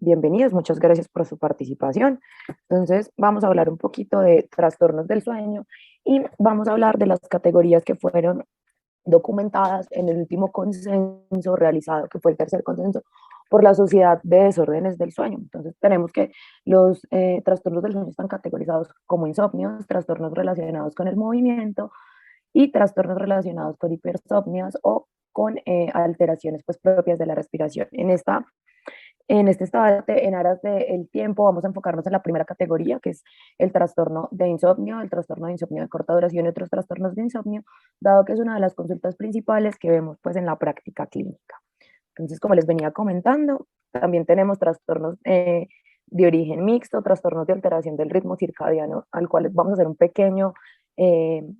Bienvenidos, muchas gracias por su participación. Entonces, vamos a hablar un poquito de trastornos del sueño y vamos a hablar de las categorías que fueron documentadas en el último consenso realizado, que fue el tercer consenso por la Sociedad de Desórdenes del Sueño. Entonces, tenemos que los trastornos del sueño están categorizados como insomnios, trastornos relacionados con el movimiento y trastornos relacionados con hipersomnias o con alteraciones pues, propias de la respiración. En este debate, en aras del tiempo, vamos a enfocarnos en la primera categoría, que es el trastorno de insomnio, el trastorno de insomnio de corta duración y otros trastornos de insomnio, dado que es una de las consultas principales que vemos pues, en la práctica clínica. Entonces, como les venía comentando, también tenemos trastornos de origen mixto, trastornos de alteración del ritmo circadiano, al cual vamos a hacer un pequeño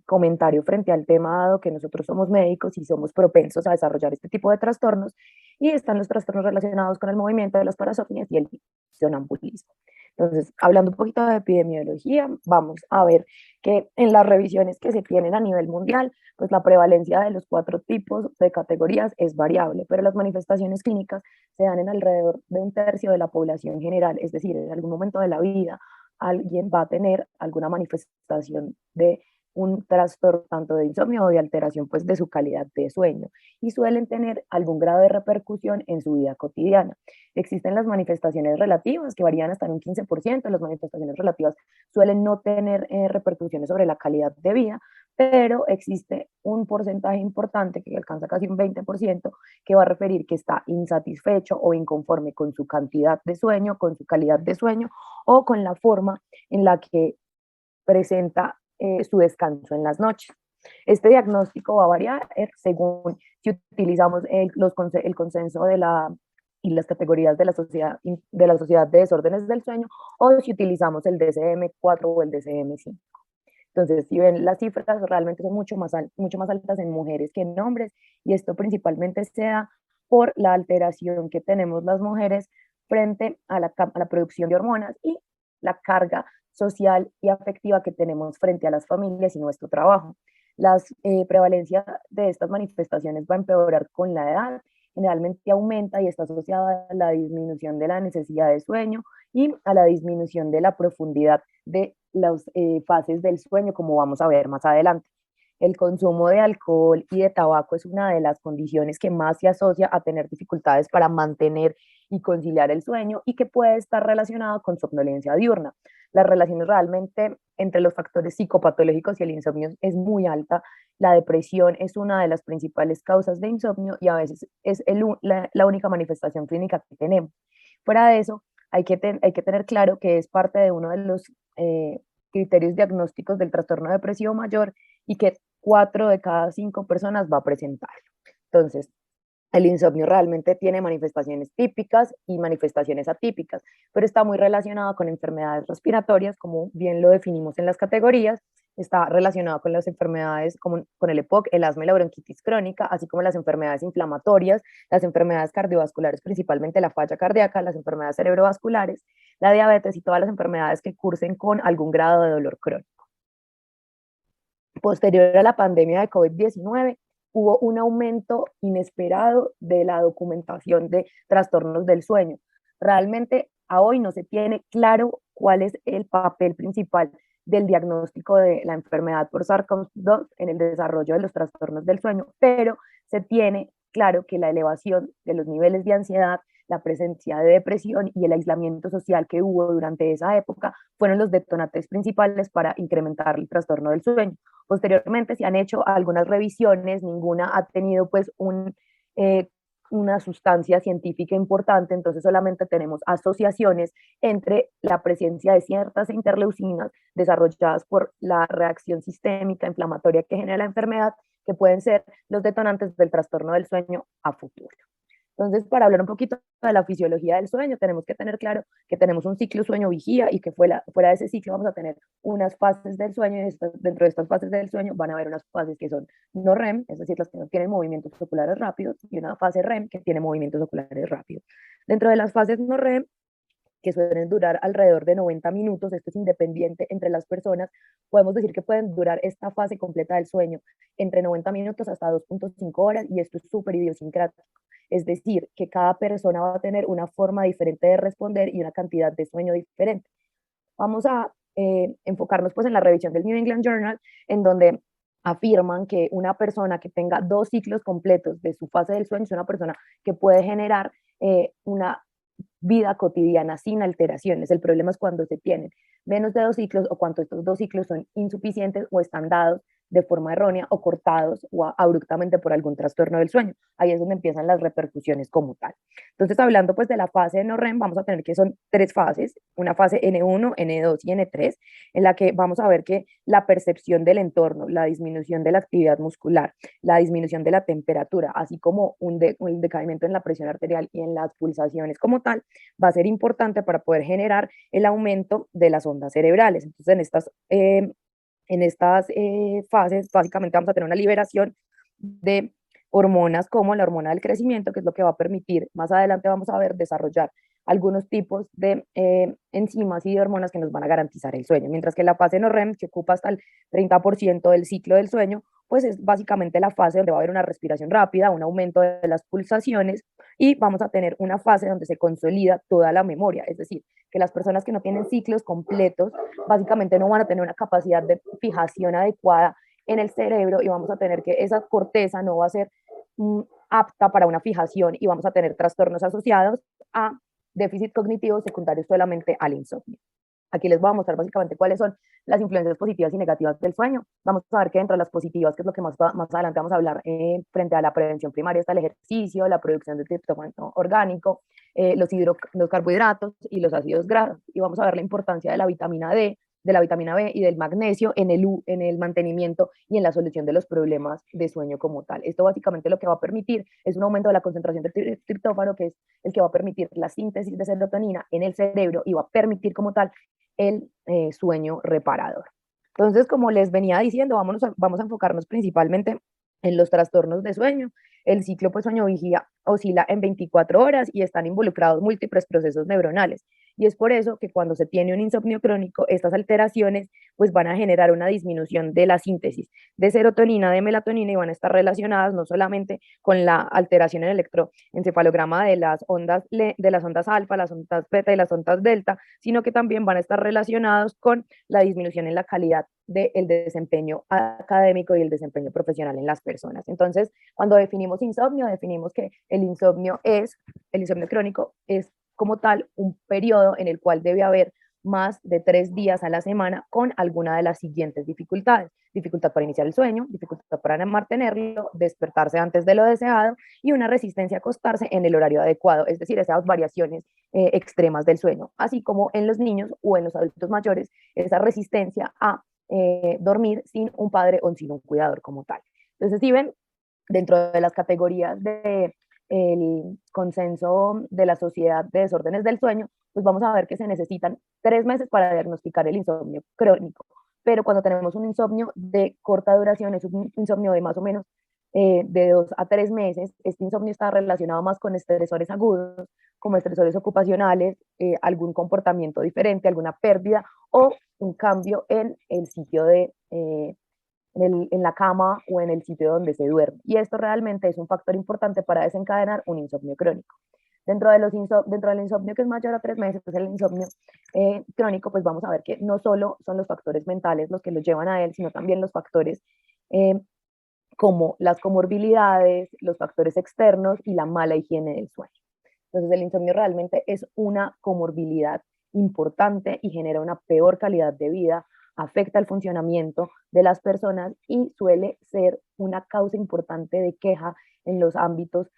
comentario frente al tema, dado que nosotros somos médicos y somos propensos a desarrollar este tipo de trastornos, y están los trastornos relacionados con el movimiento de las parasomnias y el sonambulismo. Entonces, hablando un poquito de epidemiología, vamos a ver que en las revisiones que se tienen a nivel mundial, pues la prevalencia de los 4 tipos de categorías es variable, pero las manifestaciones clínicas se dan en alrededor de un tercio de la población general, es decir, en algún momento de la vida alguien va a tener alguna manifestación de un trastorno tanto de insomnio o de alteración pues de su calidad de sueño y suelen tener algún grado de repercusión en su vida cotidiana. Existen las manifestaciones relativas que varían hasta en un 15%, las manifestaciones relativas suelen no tener repercusiones sobre la calidad de vida, pero existe un porcentaje importante que alcanza casi un 20% que va a referir que está insatisfecho o inconforme con su cantidad de sueño, con su calidad de sueño o con la forma en la que presenta su descanso en las noches. Este diagnóstico va a variar según si utilizamos el consenso de y las categorías de la sociedad de desórdenes del sueño o si utilizamos el DSM-4 o el DSM-5. Entonces, si ven las cifras, realmente son mucho más altas en mujeres que en hombres, y esto principalmente se da por la alteración que tenemos las mujeres frente a la producción de hormonas y la carga social y afectiva que tenemos frente a las familias y nuestro trabajo. La prevalencia de estas manifestaciones va a empeorar con la edad, generalmente aumenta y está asociada a la disminución de la necesidad de sueño y a la disminución de la profundidad de las fases del sueño, como vamos a ver más adelante. El consumo de alcohol y de tabaco es una de las condiciones que más se asocia a tener dificultades para mantener y conciliar el sueño y que puede estar relacionado con somnolencia diurna. Las relaciones realmente entre los factores psicopatológicos y el insomnio es muy alta. La depresión es una de las principales causas de insomnio y a veces es la única manifestación clínica que tenemos. Fuera de eso, hay que tener claro que es parte de uno de los criterios diagnósticos del trastorno depresivo mayor y que 4 de cada 5 personas va a presentarlo. Entonces, el insomnio realmente tiene manifestaciones típicas y manifestaciones atípicas, pero está muy relacionado con enfermedades respiratorias, como bien lo definimos en las categorías. Está relacionado con las enfermedades como con el EPOC, el asma y la bronquitis crónica, así como las enfermedades inflamatorias, las enfermedades cardiovasculares, principalmente la falla cardíaca, las enfermedades cerebrovasculares, la diabetes y todas las enfermedades que cursen con algún grado de dolor crónico. Posterior a la pandemia de COVID-19, hubo un aumento inesperado de la documentación de trastornos del sueño. Realmente a hoy no se tiene claro cuál es el papel principal del diagnóstico de la enfermedad por SARS-CoV-2 en el desarrollo de los trastornos del sueño, pero se tiene claro que la elevación de los niveles de ansiedad, la presencia de depresión y el aislamiento social que hubo durante esa época fueron los detonantes principales para incrementar el trastorno del sueño. Posteriormente se han hecho algunas revisiones, ninguna ha tenido pues una sustancia científica importante, entonces solamente tenemos asociaciones entre la presencia de ciertas interleucinas desarrolladas por la reacción sistémica inflamatoria que genera la enfermedad, que pueden ser los detonantes del trastorno del sueño a futuro. Entonces, para hablar un poquito de la fisiología del sueño, tenemos que tener claro que tenemos un ciclo sueño-vigía y que fuera de ese ciclo vamos a tener unas fases del sueño y dentro de estas fases del sueño van a haber unas fases que son no REM, es decir, las que no tienen movimientos oculares rápidos, y una fase REM que tiene movimientos oculares rápidos. Dentro de las fases no REM, que suelen durar alrededor de 90 minutos, esto es independiente entre las personas, podemos decir que pueden durar esta fase completa del sueño entre 90 minutos hasta 2.5 horas y esto es súper idiosincrático. es decir, que cada persona va a tener una forma diferente de responder y una cantidad de sueño diferente. Vamos a enfocarnos pues en la revisión del New England Journal, en donde afirman que una persona que tenga 2 ciclos completos de su fase del sueño es una persona que puede generar una vida cotidiana sin alteraciones. El problema es cuando se tienen menos de 2 ciclos o cuando estos 2 ciclos son insuficientes o están dados de forma errónea o cortados o abruptamente por algún trastorno del sueño. Ahí es donde empiezan las repercusiones como tal. Entonces, hablando pues de la fase de no REM, vamos a tener que son 3 fases, una fase N1, N2 y N3, en la que vamos a ver que la percepción del entorno, la disminución de la actividad muscular, la disminución de la temperatura, así como un decaimiento en la presión arterial y en las pulsaciones como tal, va a ser importante para poder generar el aumento de las ondas cerebrales. Entonces, en estas fases, básicamente vamos a tener una liberación de hormonas como la hormona del crecimiento, que es lo que va a permitir, más adelante vamos a ver, desarrollar algunos tipos de enzimas y de hormonas que nos van a garantizar el sueño, mientras que la fase no REM, que ocupa hasta el 30% del ciclo del sueño, pues es básicamente la fase donde va a haber una respiración rápida, un aumento de las pulsaciones y vamos a tener una fase donde se consolida toda la memoria, es decir, que las personas que no tienen ciclos completos básicamente no van a tener una capacidad de fijación adecuada en el cerebro y vamos a tener que esa corteza no va a ser apta para una fijación y vamos a tener trastornos asociados a déficit cognitivo secundario solamente al insomnio. Aquí les voy a mostrar básicamente cuáles son las influencias positivas y negativas del sueño. Vamos a ver que dentro de las positivas, que es lo que más adelante vamos a hablar frente a la prevención primaria, está el ejercicio, la producción de triptófano orgánico, los carbohidratos y los ácidos grasos. Y vamos a ver la importancia de la vitamina D, de la vitamina B y del magnesio en el mantenimiento y en la solución de los problemas de sueño como tal. Esto básicamente lo que va a permitir es un aumento de la concentración de triptófano, que es el que va a permitir la síntesis de serotonina en el cerebro y va a permitir como tal el sueño reparador. Entonces, como les venía diciendo, vamos a enfocarnos principalmente en los trastornos de sueño. El ciclo pues, sueño-vigía oscila en 24 horas y están involucrados múltiples procesos neuronales. Y es por eso que cuando se tiene un insomnio crónico, estas alteraciones pues van a generar una disminución de la síntesis de serotonina, de melatonina y van a estar relacionadas no solamente con la alteración en el electroencefalograma de las ondas alfa, las ondas beta y las ondas delta, sino que también van a estar relacionados con la disminución en la calidad del desempeño académico y el desempeño profesional en las personas. Entonces, cuando definimos insomnio, definimos que el insomnio crónico es como tal un periodo en el cual debe haber más de 3 días a la semana con alguna de las siguientes dificultades. Dificultad para iniciar el sueño, dificultad para mantenerlo, despertarse antes de lo deseado y una resistencia a acostarse en el horario adecuado, es decir, esas variaciones extremas del sueño, así como en los niños o en los adultos mayores, esa resistencia a dormir sin un padre o sin un cuidador como tal. Entonces, si ven, dentro de las categorías de el consenso de la Sociedad de Desórdenes del Sueño, pues vamos a ver que se necesitan 3 meses para diagnosticar el insomnio crónico. Pero cuando tenemos un insomnio de corta duración, es un insomnio de más o menos de 2 a 3 meses, este insomnio está relacionado más con estresores agudos, como estresores ocupacionales, algún comportamiento diferente, alguna pérdida o un cambio en el sitio en la cama o en el sitio donde se duerme. Y esto realmente es un factor importante para desencadenar un insomnio crónico. Dentro del insomnio que es mayor a 3 meses, que es el insomnio crónico, pues vamos a ver que no solo son los factores mentales los que los llevan a él, sino también los factores eh, como las comorbilidades, los factores externos y la mala higiene del sueño. Entonces el insomnio realmente es una comorbilidad importante y genera una peor calidad de vida, afecta el funcionamiento de las personas y suele ser una causa importante de queja en los ámbitos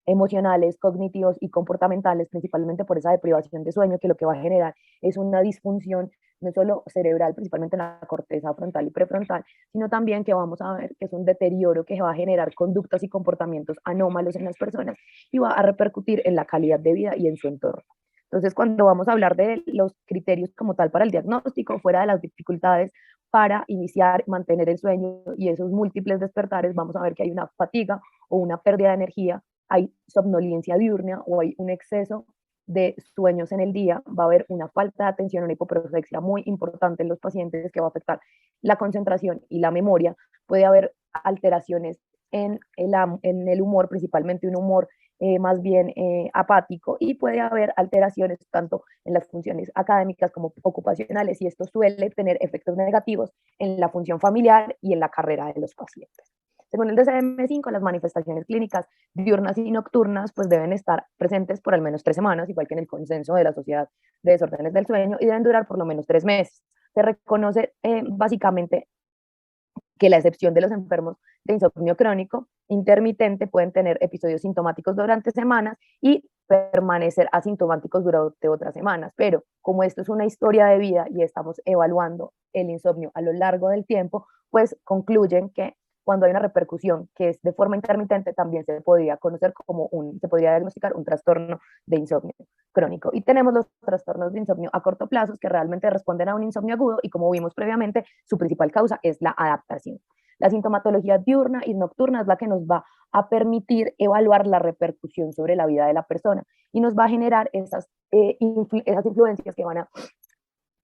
emocionales, cognitivos y comportamentales, principalmente por esa deprivación de sueño, que lo que va a generar es una disfunción no solo cerebral, principalmente en la corteza frontal y prefrontal, sino también que vamos a ver que es un deterioro que va a generar conductas y comportamientos anómalos en las personas y va a repercutir en la calidad de vida y en su entorno. Entonces, cuando vamos a hablar de los criterios como tal para el diagnóstico, fuera de las dificultades para iniciar, mantener el sueño y esos múltiples despertares, vamos a ver que hay una fatiga o una pérdida de energía, hay somnolencia diurna o hay un exceso de sueños en el día, va a haber una falta de atención, una hipoprosexia muy importante en los pacientes que va a afectar la concentración y la memoria, puede haber alteraciones en el humor, principalmente un humor más bien apático, y puede haber alteraciones tanto en las funciones académicas como ocupacionales, y esto suele tener efectos negativos en la función familiar y en la carrera de los pacientes. Según el DSM-5, las manifestaciones clínicas diurnas y nocturnas pues deben estar presentes por al menos 3 semanas, igual que en el consenso de la Sociedad de Desórdenes del Sueño, y deben durar por lo menos 3 meses. Se reconoce básicamente que la excepción de los enfermos de insomnio crónico intermitente pueden tener episodios sintomáticos durante semanas y permanecer asintomáticos durante otras semanas, pero como esto es una historia de vida y estamos evaluando el insomnio a lo largo del tiempo, pues concluyen que cuando hay una repercusión que es de forma intermitente, también se podría conocer como se podría diagnosticar un trastorno de insomnio crónico. Y tenemos los trastornos de insomnio a corto plazo que realmente responden a un insomnio agudo y, como vimos previamente, su principal causa es la adaptación. La sintomatología diurna y nocturna es la que nos va a permitir evaluar la repercusión sobre la vida de la persona y nos va a generar esas influencias que van a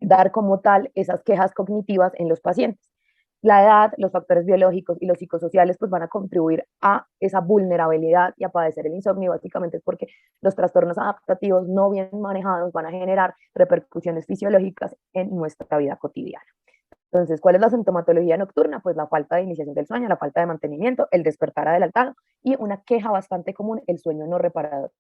dar como tal esas quejas cognitivas en los pacientes. La edad, los factores biológicos y los psicosociales pues van a contribuir a esa vulnerabilidad y a padecer el insomnio, básicamente es porque los trastornos adaptativos no bien manejados van a generar repercusiones fisiológicas en nuestra vida cotidiana. Entonces, ¿cuál es la sintomatología nocturna? Pues la falta de iniciación del sueño, la falta de mantenimiento, el despertar adelantado y una queja bastante común, el sueño no reparador.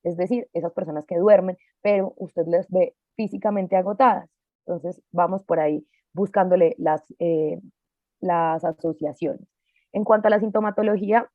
Es decir, esas personas que duermen, pero usted les ve físicamente agotadas. Entonces, vamos por ahí buscándole las asociaciones. En cuanto a la sintomatología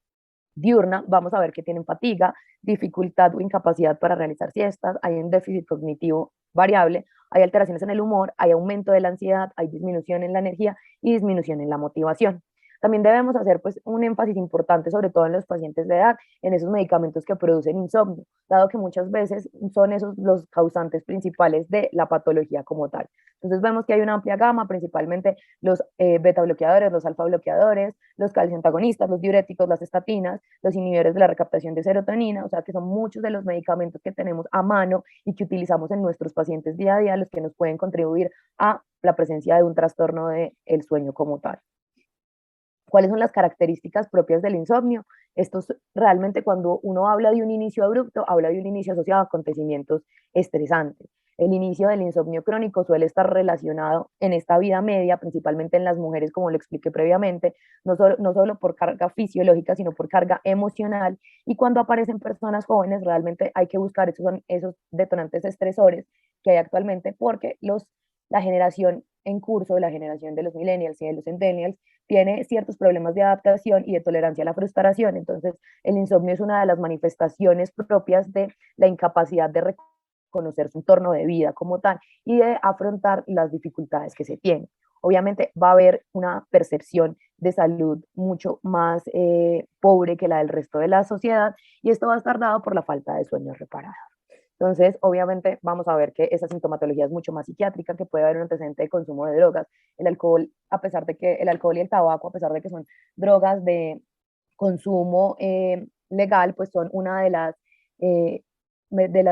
diurna, vamos a ver que tienen fatiga, dificultad o incapacidad para realizar siestas, hay un déficit cognitivo variable, hay alteraciones en el humor, hay aumento de la ansiedad, hay disminución en la energía y disminución en la motivación. También debemos hacer pues un énfasis importante, sobre todo en los pacientes de edad, en esos medicamentos que producen insomnio, dado que muchas veces son esos los causantes principales de la patología como tal. Entonces vemos que hay una amplia gama, principalmente los beta bloqueadores, los alfa bloqueadores, los calcio antagonistas, los diuréticos, las estatinas, los inhibidores de la recaptación de serotonina, o sea que son muchos de los medicamentos que tenemos a mano y que utilizamos en nuestros pacientes día a día los que nos pueden contribuir a la presencia de un trastorno del sueño como tal. ¿Cuáles son las características propias del insomnio? Esto es realmente, cuando uno habla de un inicio abrupto, habla de un inicio asociado a acontecimientos estresantes. El inicio del insomnio crónico suele estar relacionado en esta vida media, principalmente en las mujeres, como lo expliqué previamente, no solo por carga fisiológica, sino por carga emocional. Y cuando aparecen personas jóvenes, realmente hay que buscar esos detonantes estresores que hay actualmente, porque la generación en curso, la generación de los millennials y de los centennials, tiene ciertos problemas de adaptación y de tolerancia a la frustración. Entonces, el insomnio es una de las manifestaciones propias de la incapacidad de reconocer su entorno de vida como tal y de afrontar las dificultades que se tienen. Obviamente va a haber una percepción de salud mucho más pobre que la del resto de la sociedad, y esto va a estar dado por la falta de sueño reparado. Entonces, obviamente, vamos a ver que esa sintomatología es mucho más psiquiátrica, que puede haber un antecedente de consumo de drogas. El alcohol, a pesar de que el alcohol y el tabaco, a pesar de que son drogas de consumo legal, pues son una de las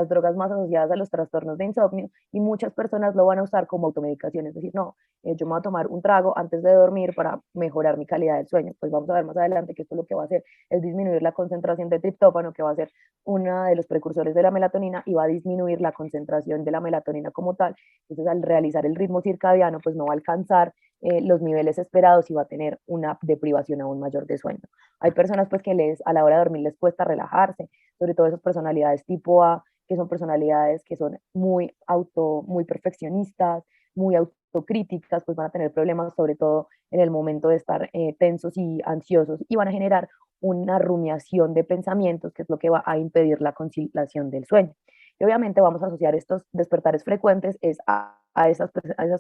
drogas más asociadas a los trastornos de insomnio, y muchas personas lo van a usar como automedicación, es decir, no, yo me voy a tomar un trago antes de dormir para mejorar mi calidad del sueño. Pues vamos a ver más adelante que esto lo que va a hacer es disminuir la concentración de triptófano, que va a ser uno de los precursores de la melatonina, y va a disminuir la concentración de la melatonina como tal. Entonces, al realizar el ritmo circadiano, pues no va a alcanzar los niveles esperados y va a tener una deprivación aún mayor de sueño. Hay personas pues que a la hora de dormir les cuesta relajarse, sobre todo esas personalidades tipo A, que son personalidades que son muy perfeccionistas, muy autocríticas, pues van a tener problemas sobre todo en el momento de estar tensos y ansiosos, y van a generar una rumiación de pensamientos, que es lo que va a impedir la conciliación del sueño. Y obviamente vamos a asociar estos despertares frecuentes a esas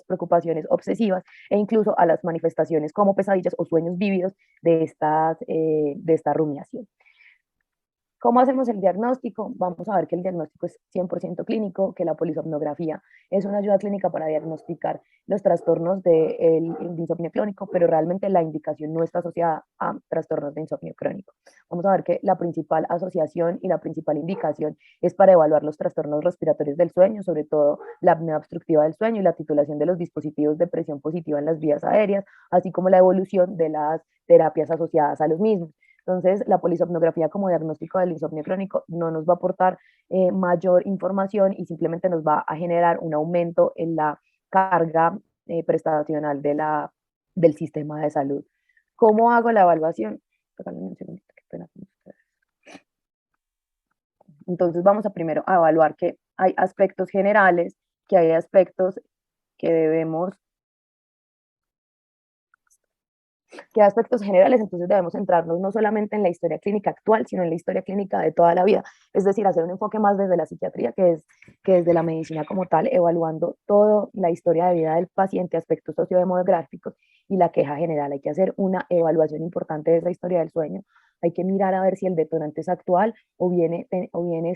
preocupaciones obsesivas, e incluso a las manifestaciones como pesadillas o sueños vívidos de esta rumiación. ¿Cómo hacemos el diagnóstico? Vamos a ver que el diagnóstico es 100% clínico, que la polisomnografía es una ayuda clínica para diagnosticar los trastornos de insomnio crónico, pero realmente la indicación no está asociada a trastornos de insomnio crónico. Vamos a ver que la principal asociación y la principal indicación es para evaluar los trastornos respiratorios del sueño, sobre todo la apnea obstructiva del sueño y la titulación de los dispositivos de presión positiva en las vías aéreas, así como la evolución de las terapias asociadas a los mismos. Entonces, la polisomnografía como diagnóstico del insomnio crónico no nos va a aportar mayor información y simplemente nos va a generar un aumento en la carga prestacional del sistema de salud. ¿Cómo hago la evaluación? Un segundito, qué pena con ustedes. Entonces vamos a primero a evaluar que hay aspectos generales, que hay aspectos que debemos, que hay aspectos generales, entonces debemos centrarnos no solamente en la historia clínica actual, sino en la historia clínica de toda la vida, es decir, hacer un enfoque más desde la psiquiatría que desde la medicina como tal, evaluando toda la historia de vida del paciente, aspectos sociodemográficos y la queja general. Hay que hacer una evaluación importante de esa historia del sueño. Hay que mirar a ver si el detonante es actual o viene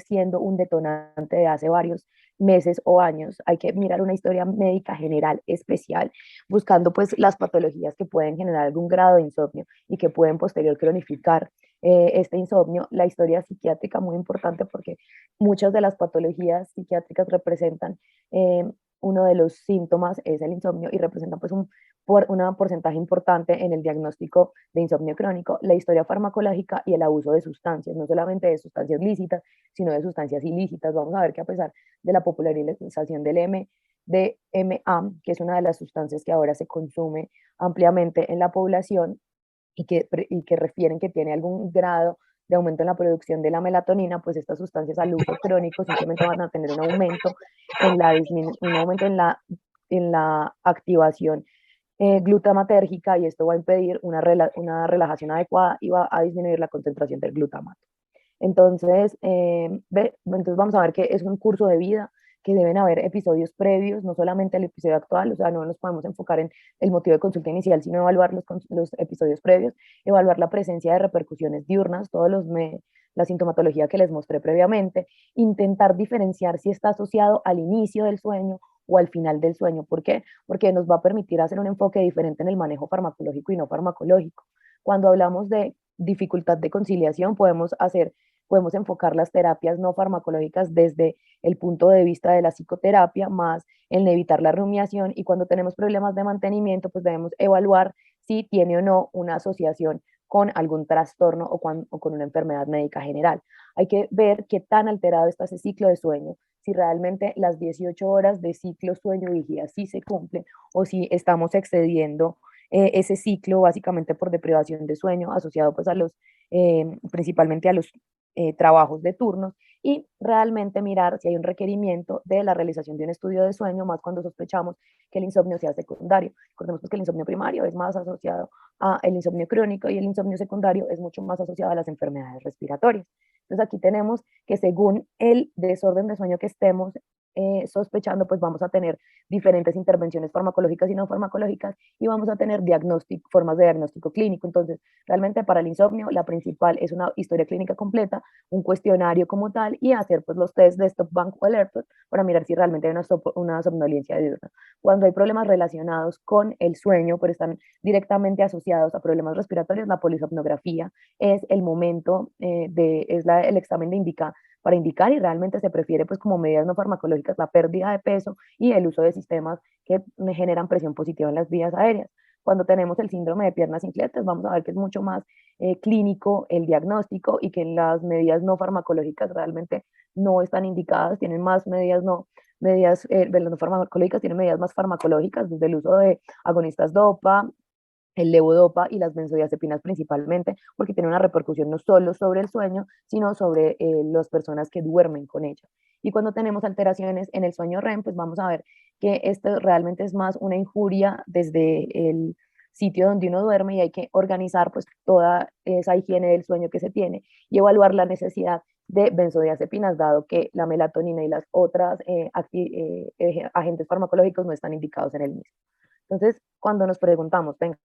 siendo un detonante de hace varios meses o años. Hay que mirar una historia médica general especial, buscando pues las patologías que pueden generar algún grado de insomnio y que pueden posterior cronificar este insomnio. La historia psiquiátrica muy importante porque muchas de las patologías psiquiátricas representan uno de los síntomas es el insomnio y representan pues un porcentaje importante en el diagnóstico de insomnio crónico, la historia farmacológica y el abuso de sustancias, no solamente de sustancias lícitas, sino de sustancias ilícitas. Vamos a ver que a pesar de la popularización del MDMA, que es una de las sustancias que ahora se consume ampliamente en la población y que refieren que tiene algún grado de aumento en la producción de la melatonina, pues estas sustancias al uso crónico simplemente van a tener un aumento en la activación glutamatérgica y esto va a impedir una relajación adecuada y va a disminuir la concentración del glutamato. Entonces vamos a ver que es un curso de vida, que deben haber episodios previos, no solamente el episodio actual, o sea, no nos podemos enfocar en el motivo de consulta inicial, sino evaluar los episodios previos, evaluar la presencia de repercusiones diurnas, la sintomatología que les mostré previamente, intentar diferenciar si está asociado al inicio del sueño o al final del sueño. ¿Por qué? Porque nos va a permitir hacer un enfoque diferente en el manejo farmacológico y no farmacológico. Cuando hablamos de dificultad de conciliación, podemos enfocar las terapias no farmacológicas desde el punto de vista de la psicoterapia, más en evitar la rumiación, y cuando tenemos problemas de mantenimiento, pues debemos evaluar si tiene o no una asociación con algún trastorno o con una enfermedad médica general. Hay que ver qué tan alterado está ese ciclo de sueño, si realmente las 18 horas de ciclo sueño-vigilia sí se cumplen o si estamos excediendo ese ciclo básicamente por deprivación de sueño asociado pues principalmente a los trabajos de turnos, y realmente mirar si hay un requerimiento de la realización de un estudio de sueño, más cuando sospechamos que el insomnio sea secundario. Recordemos pues que el insomnio primario es más asociado al insomnio crónico y el insomnio secundario es mucho más asociado a las enfermedades respiratorias. Entonces aquí tenemos que según el desorden de sueño que estemos sospechando, pues vamos a tener diferentes intervenciones farmacológicas y no farmacológicas y vamos a tener formas de diagnóstico clínico. Entonces, realmente para el insomnio la principal es una historia clínica completa, un cuestionario como tal y hacer pues los test de Stop Bank o Alertpot para mirar si realmente hay una somnolencia diurna. Cuando hay problemas relacionados con el sueño, pero están directamente asociados a problemas respiratorios, la polisomnografía es el momento, el examen para indicar, y realmente se prefiere pues como medidas no farmacológicas la pérdida de peso y el uso de sistemas que generan presión positiva en las vías aéreas. Cuando tenemos el síndrome de piernas inquietas, vamos a ver que es mucho más clínico el diagnóstico y que las medidas no farmacológicas realmente no están indicadas, tienen más no farmacológicas tienen medidas más farmacológicas, desde el uso de agonistas DOPA, el levodopa y las benzodiazepinas principalmente, porque tiene una repercusión no solo sobre el sueño, sino sobre las personas que duermen con ella. Y cuando tenemos alteraciones en el sueño REM, pues vamos a ver que esto realmente es más una injuria desde el sitio donde uno duerme, y hay que organizar pues toda esa higiene del sueño que se tiene y evaluar la necesidad de benzodiazepinas, dado que la melatonina y las otras agentes farmacológicos no están indicados en el mismo. Entonces, cuando nos preguntamos, venga,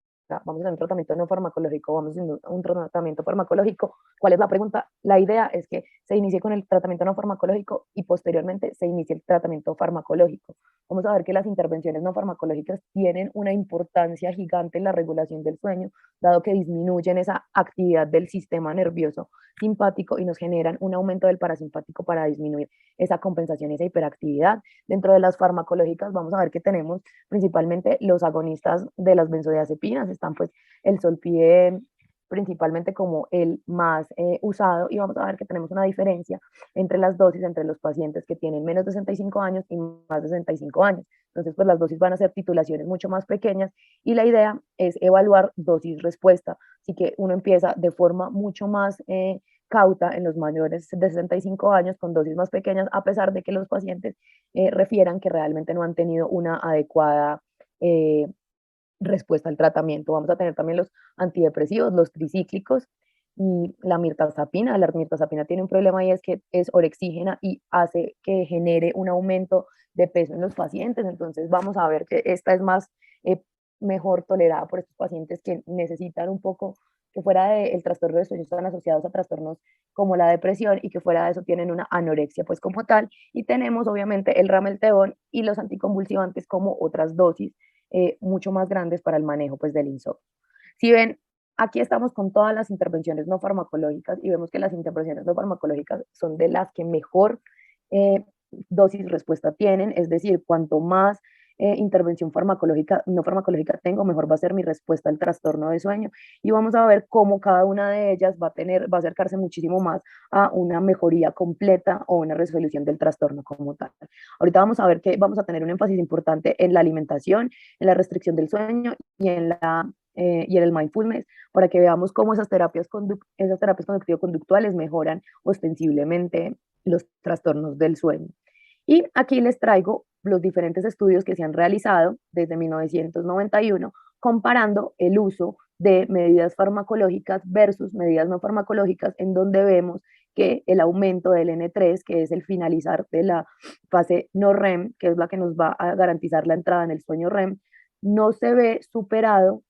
vamos a hacer un tratamiento no farmacológico, vamos a hacer un tratamiento farmacológico, ¿cuál es la pregunta? La idea es que se inicie con el tratamiento no farmacológico y posteriormente se inicie el tratamiento farmacológico. Vamos a ver que las intervenciones no farmacológicas tienen una importancia gigante en la regulación del sueño, dado que disminuyen esa actividad del sistema nervioso simpático y nos generan un aumento del parasimpático para disminuir esa compensación, esa hiperactividad. Dentro de las farmacológicas vamos a ver que tenemos principalmente los agonistas de las benzodiazepinas, están pues el Zolpidem, principalmente como el más usado, y vamos a ver que tenemos una diferencia entre las dosis entre los pacientes que tienen menos de 65 años y más de 65 años. Entonces, pues las dosis van a ser titulaciones mucho más pequeñas y la idea es evaluar dosis-respuesta. Así que uno empieza de forma mucho más cauta en los mayores de 65 años con dosis más pequeñas, a pesar de que los pacientes refieran que realmente no han tenido una adecuada respuesta al tratamiento. Vamos a tener también los antidepresivos, los tricíclicos y la mirtazapina. La mirtazapina tiene un problema y es que es orexígena y hace que genere un aumento de peso en los pacientes. Entonces vamos a ver que esta es más mejor tolerada por estos pacientes que necesitan un poco, que fuera del trastorno de sueño están asociados a trastornos como la depresión y que fuera de eso tienen una anorexia pues como tal. Y tenemos obviamente el ramelteón y los anticonvulsivantes como otras dosis mucho más grandes para el manejo pues del insomnio. Si ven, aquí estamos con todas las intervenciones no farmacológicas y vemos que las intervenciones no farmacológicas son de las que mejor dosis respuesta tienen, es decir, cuanto más intervención farmacológica, no farmacológica tengo, mejor va a ser mi respuesta al trastorno de sueño. Y vamos a ver cómo cada una de ellas va a acercarse muchísimo más a una mejoría completa o una resolución del trastorno como tal. Ahorita vamos a ver que vamos a tener un énfasis importante en la alimentación, en la restricción del sueño y en el mindfulness, para que veamos cómo esas terapias conductivo-conductuales mejoran ostensiblemente los trastornos del sueño. Y aquí les traigo los diferentes estudios que se han realizado desde 1991 comparando el uso de medidas farmacológicas versus medidas no farmacológicas, en donde vemos que el aumento del N3, que es el finalizar de la fase no REM, que es la que nos va a garantizar la entrada en el sueño REM, no se ve superado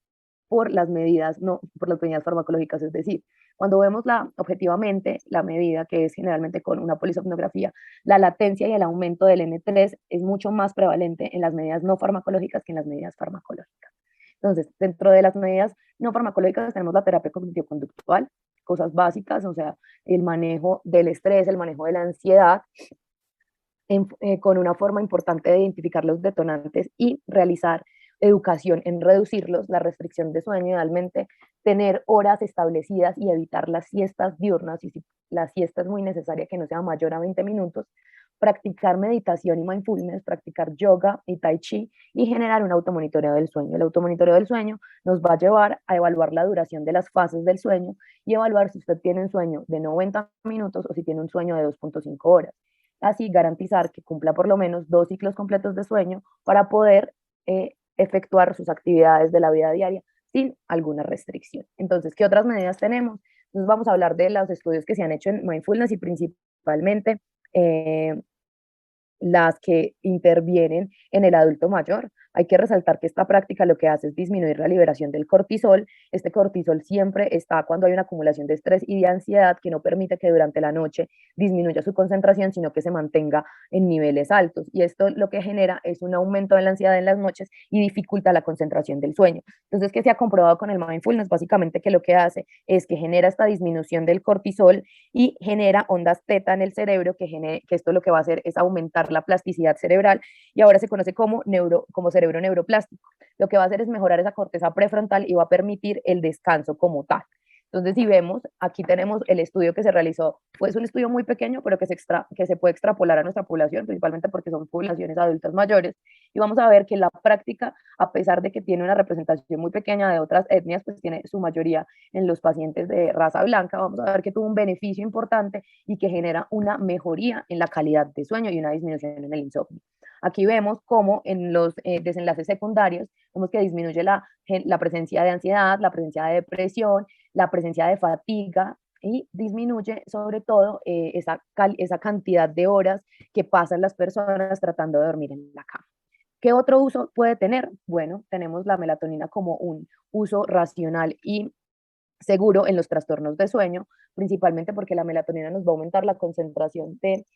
por las medidas, no, por las medidas farmacológicas, es decir, cuando vemos objetivamente la medida, que es generalmente con una polisomnografía, la latencia y el aumento del N3 es mucho más prevalente en las medidas no farmacológicas que en las medidas farmacológicas. Entonces, dentro de las medidas no farmacológicas tenemos la terapia cognitivo-conductual, cosas básicas, o sea, el manejo del estrés, el manejo de la ansiedad, con una forma importante de identificar los detonantes y realizar educación en reducirlos, la restricción de sueño, idealmente tener horas establecidas y evitar las siestas diurnas, y si la siesta es muy necesaria que no sea mayor a 20 minutos, practicar meditación y mindfulness, practicar yoga y tai chi y generar un automonitoreo del sueño. El automonitoreo del sueño nos va a llevar a evaluar la duración de las fases del sueño y evaluar si usted tiene un sueño de 90 minutos o si tiene un sueño de 2.5 horas. Así garantizar que cumpla por lo menos 2 ciclos completos de sueño para poder efectuar sus actividades de la vida diaria sin alguna restricción. Entonces, ¿qué otras medidas tenemos? Entonces vamos a hablar de los estudios que se han hecho en mindfulness y principalmente las que intervienen en el adulto mayor. Hay que resaltar que esta práctica lo que hace es disminuir la liberación del cortisol. Este cortisol siempre está cuando hay una acumulación de estrés y de ansiedad que no permite que durante la noche disminuya su concentración, sino que se mantenga en niveles altos. Y esto lo que genera es un aumento de la ansiedad en las noches y dificulta la concentración del sueño. Entonces, ¿qué se ha comprobado con el mindfulness? Básicamente que lo que hace es que genera esta disminución del cortisol y genera ondas teta en el cerebro, que esto lo que va a hacer es aumentar la plasticidad cerebral y ahora se conoce como cerebro neuroplástico. Lo que va a hacer es mejorar esa corteza prefrontal y va a permitir el descanso como tal. Entonces, si vemos, aquí tenemos el estudio que se realizó, pues un estudio muy pequeño, pero que se puede extrapolar a nuestra población, principalmente porque son poblaciones adultas mayores, y vamos a ver que la práctica, a pesar de que tiene una representación muy pequeña de otras etnias, pues tiene su mayoría en los pacientes de raza blanca, vamos a ver que tuvo un beneficio importante y que genera una mejoría en la calidad de sueño y una disminución en el insomnio. Aquí vemos cómo en los desenlaces secundarios, vemos que disminuye la presencia de ansiedad, la presencia de depresión, la presencia de fatiga y disminuye sobre todo esa cantidad de horas que pasan las personas tratando de dormir en la cama. ¿Qué otro uso puede tener? Bueno, tenemos la melatonina como un uso racional y seguro en los trastornos de sueño, principalmente porque la melatonina nos va a aumentar la concentración de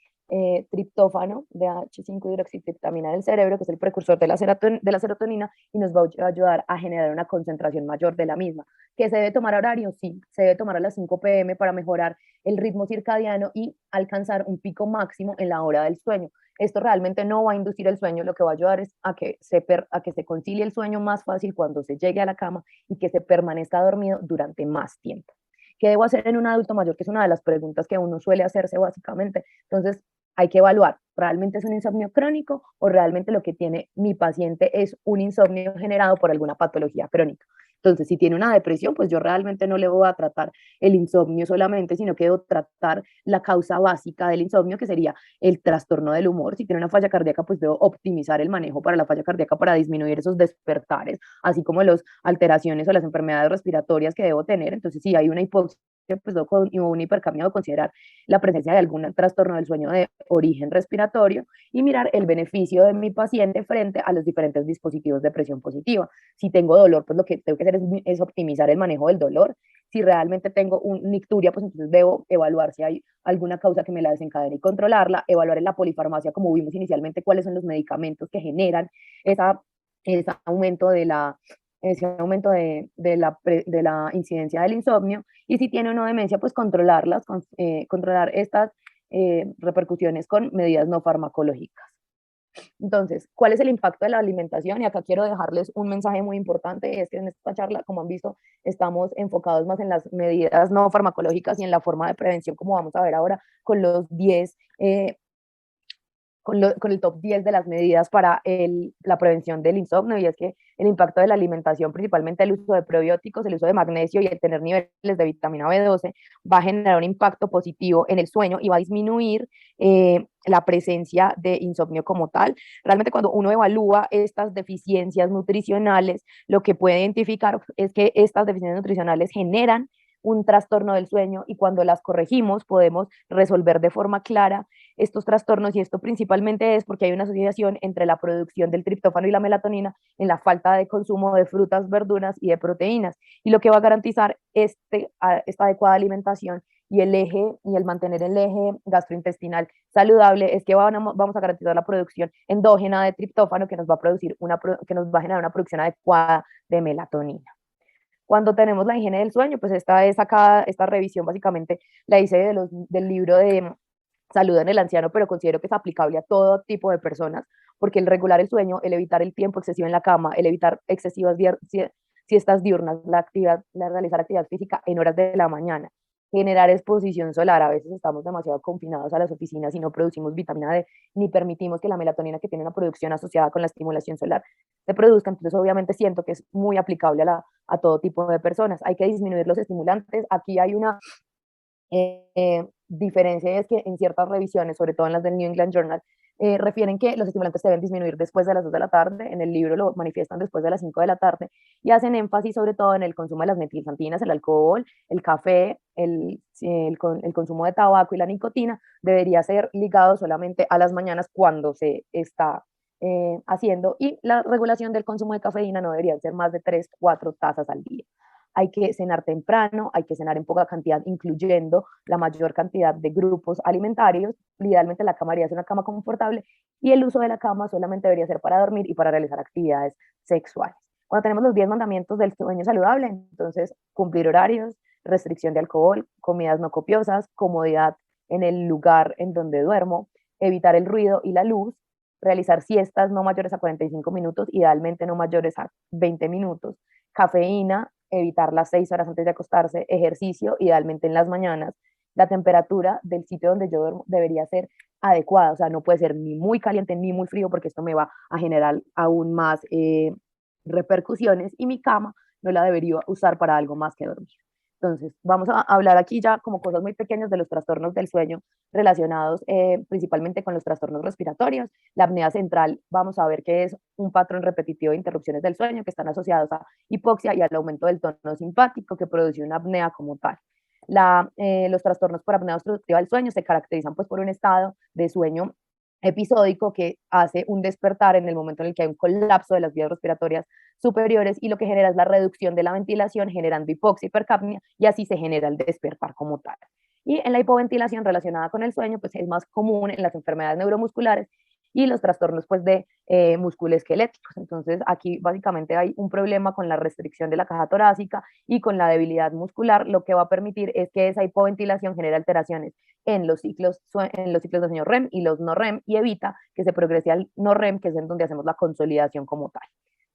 triptófano de H5-hidroxitriptamina en el cerebro, que es el precursor de de la serotonina, y nos va a ayudar a generar una concentración mayor de la misma. ¿Que se debe tomar a horario? Sí, se debe tomar a las 5 p.m. para mejorar el ritmo circadiano y alcanzar un pico máximo en la hora del sueño. Esto realmente no va a inducir el sueño, lo que va a ayudar es a que se concilie el sueño más fácil cuando se llegue a la cama y que se permanezca dormido durante más tiempo. ¿Qué debo hacer en un adulto mayor? Que es una de las preguntas que uno suele hacerse básicamente. Entonces, hay que evaluar, ¿realmente es un insomnio crónico o realmente lo que tiene mi paciente es un insomnio generado por alguna patología crónica? Entonces, si tiene una depresión, pues yo realmente no le voy a tratar el insomnio solamente, sino que debo tratar la causa básica del insomnio, que sería el trastorno del humor. Si tiene una falla cardíaca, pues debo optimizar el manejo para la falla cardíaca para disminuir esos despertares, así como las alteraciones o las enfermedades respiratorias que debo tener. Entonces, si hay una hipoxia, pues un hipercamio, de considerar la presencia de algún trastorno del sueño de origen respiratorio y mirar el beneficio de mi paciente frente a los diferentes dispositivos de presión positiva. Si tengo dolor, pues lo que tengo que hacer es optimizar el manejo del dolor. Si realmente tengo una nicturia, pues entonces debo evaluar si hay alguna causa que me la desencadene y controlarla, evaluar en la polifarmacia, como vimos inicialmente, cuáles son los medicamentos que generan esa, ese aumento de la incidencia del insomnio, y si tiene o no demencia, pues controlar estas repercusiones con medidas no farmacológicas. Entonces, ¿cuál es el impacto de la alimentación? Y acá quiero dejarles un mensaje muy importante, es que en esta charla, como han visto, estamos enfocados más en las medidas no farmacológicas y en la forma de prevención, como vamos a ver ahora con los 10 con el top 10 de las medidas para la prevención del insomnio, y es que el impacto de la alimentación, principalmente el uso de probióticos, el uso de magnesio y el tener niveles de vitamina B12, va a generar un impacto positivo en el sueño y va a disminuir la presencia de insomnio como tal. Realmente cuando uno evalúa estas deficiencias nutricionales, lo que puede identificar es que estas deficiencias nutricionales generan un trastorno del sueño, y cuando las corregimos podemos resolver de forma clara estos trastornos, y esto principalmente es porque hay una asociación entre la producción del triptófano y la melatonina en la falta de consumo de frutas, verduras y de proteínas, y lo que va a garantizar esta adecuada alimentación y el mantener el eje gastrointestinal saludable es que vamos a garantizar la producción endógena de triptófano, que nos va a que nos va a generar una producción adecuada de melatonina. Cuando tenemos la higiene del sueño, pues esta revisión básicamente la hice del libro de Salud en el Anciano, pero considero que es aplicable a todo tipo de personas, porque el regular el sueño, el evitar el tiempo excesivo en la cama, el evitar excesivas siestas diurnas, realizar actividad física en horas de la mañana, generar exposición solar. A veces estamos demasiado confinados a las oficinas y no producimos vitamina D, ni permitimos que la melatonina, que tiene una producción asociada con la estimulación solar, se produzca. Entonces obviamente siento que es muy aplicable a todo tipo de personas. Hay que disminuir los estimulantes. Aquí hay una diferencia, es que en ciertas revisiones, sobre todo en las del New England Journal, refieren que los estimulantes deben disminuir después de las 2 de la tarde, en el libro lo manifiestan después de las 5 de la tarde, y hacen énfasis sobre todo en el consumo de las metilxantinas, el alcohol, el café, el consumo de tabaco y la nicotina debería ser ligado solamente a las mañanas cuando se está haciendo, y la regulación del consumo de cafeína no debería ser más de 3-4 tazas al día. Hay que cenar temprano, hay que cenar en poca cantidad, incluyendo la mayor cantidad de grupos alimentarios. Idealmente la cama debería ser una cama confortable, y el uso de la cama solamente debería ser para dormir y para realizar actividades sexuales. Cuando tenemos los 10 mandamientos del sueño saludable, entonces cumplir horarios, restricción de alcohol, comidas no copiosas, comodidad en el lugar en donde duermo, evitar el ruido y la luz, realizar siestas no mayores a 45 minutos, idealmente no mayores a 20 minutos, cafeína, evitar las 6 horas antes de acostarse, ejercicio, idealmente en las mañanas. La temperatura del sitio donde yo duermo debería ser adecuada, o sea, no puede ser ni muy caliente ni muy frío, porque esto me va a generar aún más repercusiones, y mi cama no la debería usar para algo más que dormir. Entonces, vamos a hablar aquí ya como cosas muy pequeñas de los trastornos del sueño relacionados principalmente con los trastornos respiratorios. La apnea central, vamos a ver que es un patrón repetitivo de interrupciones del sueño que están asociados a hipoxia y al aumento del tono simpático que produce una apnea como tal. Los trastornos por apnea obstructiva del sueño se caracterizan pues por un estado de sueño episódico que hace un despertar en el momento en el que hay un colapso de las vías respiratorias superiores, y lo que genera es la reducción de la ventilación, generando hipoxia, hipercapnia, y así se genera el despertar como tal. Y en la hipoventilación relacionada con el sueño, pues es más común en las enfermedades neuromusculares y los trastornos pues de musculoesqueléticos. Entonces aquí básicamente hay un problema con la restricción de la caja torácica y con la debilidad muscular, lo que va a permitir es que esa hipoventilación genere alteraciones en los ciclos de sueño REM y los no REM, y evita que se progrese al no REM, que es en donde hacemos la consolidación como tal.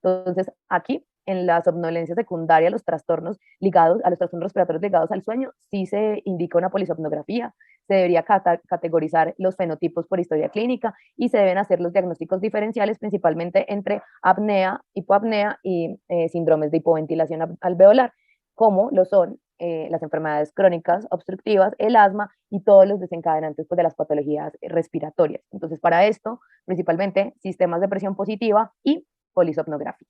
Entonces aquí en la somnolencia secundaria, los trastornos ligados a los trastornos respiratorios ligados al sueño, sí se indica una polisomnografía, se debería categorizar los fenotipos por historia clínica y se deben hacer los diagnósticos diferenciales principalmente entre apnea, hipoapnea y síndromes de hipoventilación alveolar, como lo son las enfermedades crónicas obstructivas, el asma y todos los desencadenantes pues, de las patologías respiratorias. Entonces, para esto, principalmente sistemas de presión positiva y polisomnografía.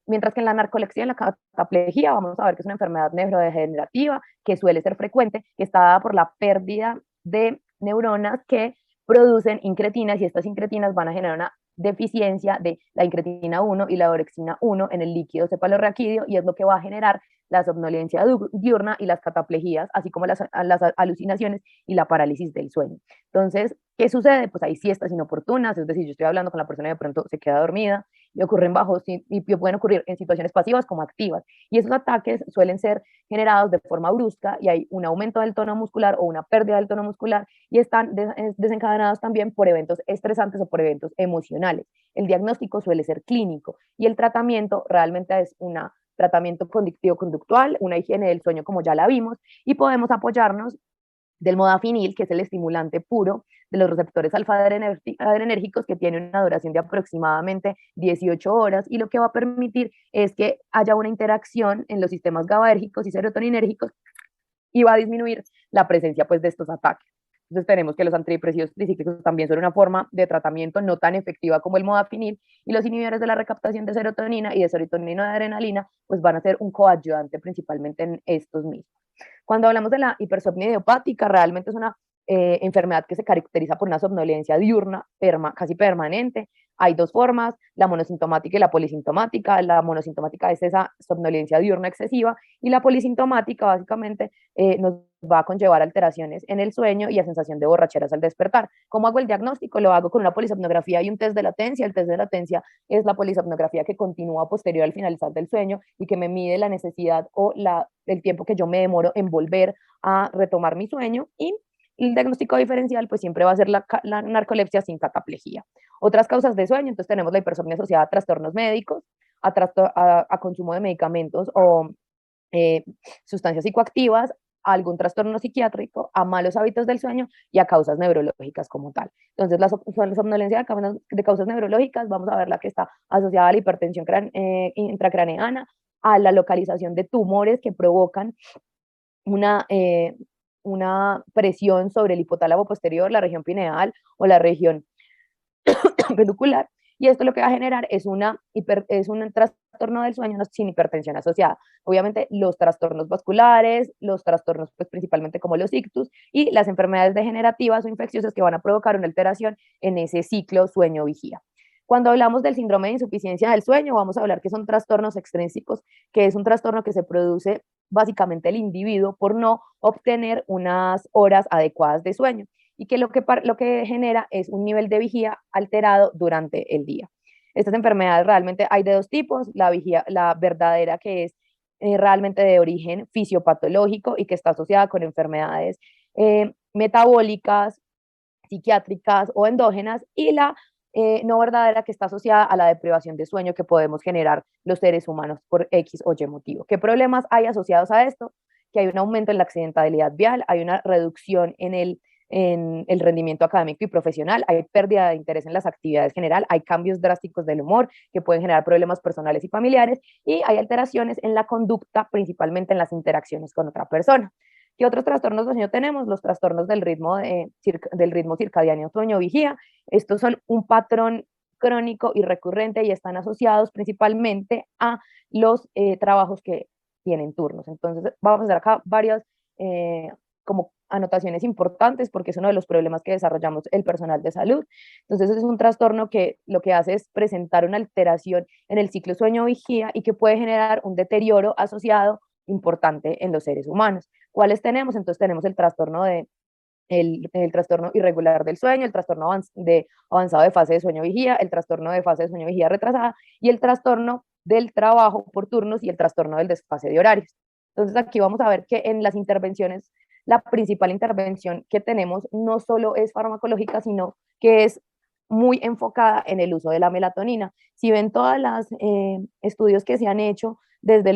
Mientras que en la narcolepsia y en la cataplejía vamos a ver que es una enfermedad neurodegenerativa que suele ser frecuente, que está dada por la pérdida de neuronas que producen incretinas, y estas incretinas van a generar una deficiencia de la incretina 1 y la orexina 1 en el líquido cefalorraquídeo, y es lo que va a generar la somnolencia diurna y las cataplejías, así como las alucinaciones y la parálisis del sueño. Entonces, ¿qué sucede? Pues hay siestas inoportunas, es decir, yo estoy hablando con la persona y de pronto se queda dormida, y ocurren y pueden ocurrir en situaciones pasivas como activas. Y esos ataques suelen ser generados de forma brusca y hay un aumento del tono muscular o una pérdida del tono muscular, y están desencadenados también por eventos estresantes o por eventos emocionales. El diagnóstico suele ser clínico y el tratamiento realmente es un tratamiento conductivo-conductual, una higiene del sueño como ya la vimos, y podemos apoyarnos del modafinil, que es el estimulante puro de los receptores alfa-adrenérgicos, que tiene una duración de aproximadamente 18 horas, y lo que va a permitir es que haya una interacción en los sistemas GABAérgicos y serotoninérgicos y va a disminuir la presencia pues, de estos ataques. Entonces tenemos que los antidepresivos tricíclicos también son una forma de tratamiento no tan efectiva como el modafinil, y los inhibidores de la recaptación de serotonina y de serotonina y de adrenalina pues van a ser un coadyuvante principalmente en estos mismos. Cuando hablamos de la hipersomnia idiopática, realmente es una enfermedad que se caracteriza por una somnolencia diurna casi permanente. Hay dos formas, la monosintomática y la polisintomática. La monosintomática es esa somnolencia diurna excesiva, y la polisintomática básicamente nos va a conllevar alteraciones en el sueño y a sensación de borracheras al despertar. ¿Cómo hago el diagnóstico? Lo hago con una polisomnografía y un test de latencia. El test de latencia es la polisomnografía que continúa posterior al finalizar del sueño y que me mide la necesidad o el tiempo que yo me demoro en volver a retomar mi sueño, y el diagnóstico diferencial pues siempre va a ser la narcolepsia sin cataplejía. Otras causas de sueño, entonces tenemos la hipersomnia asociada a trastornos médicos, a consumo de medicamentos o sustancias psicoactivas, a algún trastorno psiquiátrico, a malos hábitos del sueño y a causas neurológicas como tal. Entonces, la somnolencia de causas neurológicas, vamos a ver la que está asociada a la hipertensión intracraneana, a la localización de tumores que provocan una, eh, una presión sobre el hipotálamo posterior, la región pineal o la región peducular, y esto lo que va a generar es un trastorno del sueño sin hipertensión asociada. Obviamente los trastornos vasculares, los trastornos pues, principalmente como los ictus y las enfermedades degenerativas o infecciosas que van a provocar una alteración en ese ciclo sueño-vigía. Cuando hablamos del síndrome de insuficiencia del sueño, vamos a hablar que son trastornos extrínsecos, que es un trastorno que se produce básicamente el individuo por no obtener unas horas adecuadas de sueño, y que lo que genera es un nivel de vigía alterado durante el día. Estas enfermedades realmente hay de dos tipos, la verdadera, que es realmente de origen fisiopatológico y que está asociada con enfermedades metabólicas, psiquiátricas o endógenas, y la no verdadera, que está asociada a la deprivación de sueño que podemos generar los seres humanos por X o Y motivo. ¿Qué problemas hay asociados a esto? Que hay un aumento en la accidentalidad vial, hay una reducción en el rendimiento académico y profesional, hay pérdida de interés en las actividades general, hay cambios drásticos del humor que pueden generar problemas personales y familiares, y hay alteraciones en la conducta, principalmente en las interacciones con otra persona. ¿Qué otros trastornos de sueño tenemos? Los trastornos del ritmo circadiano sueño-vigía. Estos son un patrón crónico y recurrente y están asociados principalmente a los trabajos que tienen turnos. Entonces, vamos a hacer acá varias como anotaciones importantes porque es uno de los problemas que desarrollamos el personal de salud. Entonces, es un trastorno que lo que hace es presentar una alteración en el ciclo sueño-vigía y que puede generar un deterioro asociado importante en los seres humanos. ¿Cuáles tenemos? Entonces tenemos el trastorno irregular del sueño, el trastorno avanzado de fase de sueño vigía, el trastorno de fase de sueño vigía retrasada y el trastorno del trabajo por turnos y el trastorno del desfase de horarios. Entonces aquí vamos a ver que en las intervenciones, la principal intervención que tenemos no solo es farmacológica, sino que es muy enfocada en el uso de la melatonina. Si ven todos los estudios que se han hecho desde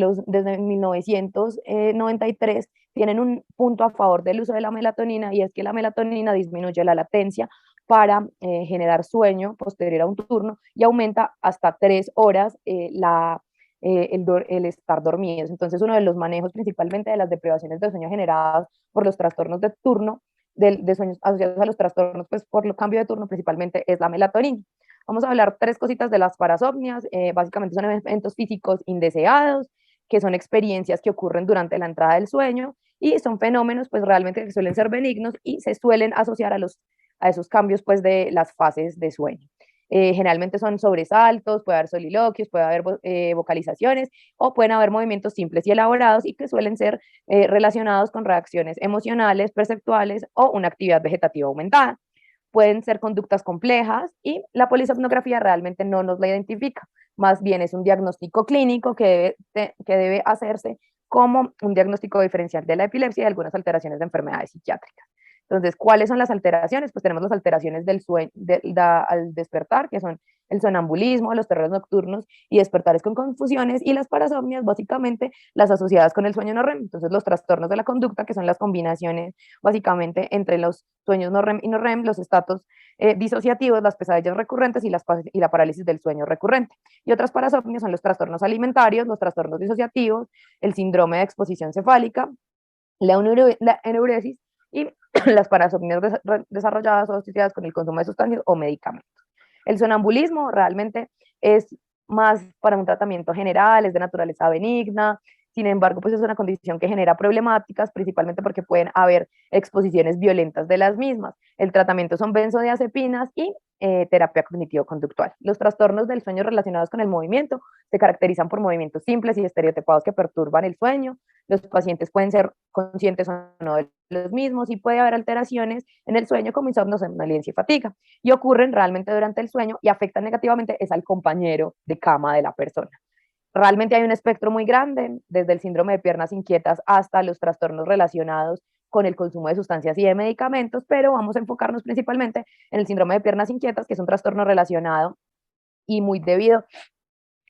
1993, tienen un punto a favor del uso de la melatonina y es que la melatonina disminuye la latencia para generar sueño posterior a un turno y aumenta hasta 3 horas el estar dormidos. Entonces, uno de los manejos principalmente de las deprivaciones de sueño generadas por los trastornos de turno, de sueños asociados a los trastornos, pues por el cambio de turno principalmente es la melatonina. Vamos a hablar 3 cositas de las parasomnias. Básicamente son eventos físicos indeseados, que son experiencias que ocurren durante la entrada del sueño y son fenómenos pues realmente que suelen ser benignos y se suelen asociar a esos cambios pues de las fases de sueño. Generalmente son sobresaltos, puede haber soliloquios, puede haber vocalizaciones o pueden haber movimientos simples y elaborados y que suelen ser relacionados con reacciones emocionales, perceptuales o una actividad vegetativa aumentada. Pueden ser conductas complejas y la polisomnografía realmente no nos la identifica, más bien es un diagnóstico clínico que debe hacerse como un diagnóstico diferencial de la epilepsia y de algunas alteraciones de enfermedades psiquiátricas. Entonces, ¿cuáles son las alteraciones? Pues tenemos las alteraciones del sueño al despertar, que son el sonambulismo, los terrores nocturnos y despertares con confusiones, y las parasomnias, básicamente las asociadas con el sueño no REM. Entonces, los trastornos de la conducta, que son las combinaciones básicamente entre los sueños no REM y no REM, los estados disociativos, las pesadillas recurrentes y la parálisis del sueño recurrente. Y otras parasomnias son los trastornos alimentarios, los trastornos disociativos, el síndrome de exposición cefálica, la enuresis y las parasomnias desarrolladas o asociadas con el consumo de sustancias o medicamentos. El sonambulismo realmente es más para un tratamiento general, es de naturaleza benigna, sin embargo, pues es una condición que genera problemáticas, principalmente porque pueden haber exposiciones violentas de las mismas. El tratamiento son benzodiazepinas y terapia cognitivo-conductual. Los trastornos del sueño relacionados con el movimiento se caracterizan por movimientos simples y estereotipados que perturban el sueño. Los pacientes pueden ser conscientes o no de los mismos y puede haber alteraciones en el sueño como insomnio, somnolencia y fatiga. Y ocurren realmente durante el sueño y afectan negativamente es al compañero de cama de la persona. Realmente hay un espectro muy grande, desde el síndrome de piernas inquietas hasta los trastornos relacionados con el consumo de sustancias y de medicamentos, pero vamos a enfocarnos principalmente en el síndrome de piernas inquietas, que es un trastorno relacionado y muy debido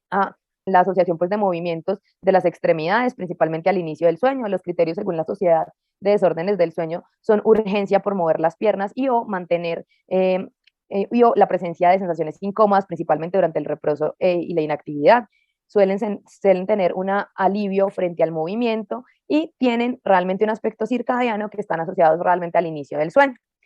a la asociación pues, de movimientos de las extremidades, principalmente al inicio del sueño. Los criterios según la Sociedad de Desórdenes del Sueño son urgencia por mover las piernas y o mantener y o la presencia de sensaciones incómodas, principalmente durante el reposo y la inactividad. Suelen tener un alivio frente al movimiento y tienen realmente un aspecto circadiano que están asociados realmente al inicio del sueño.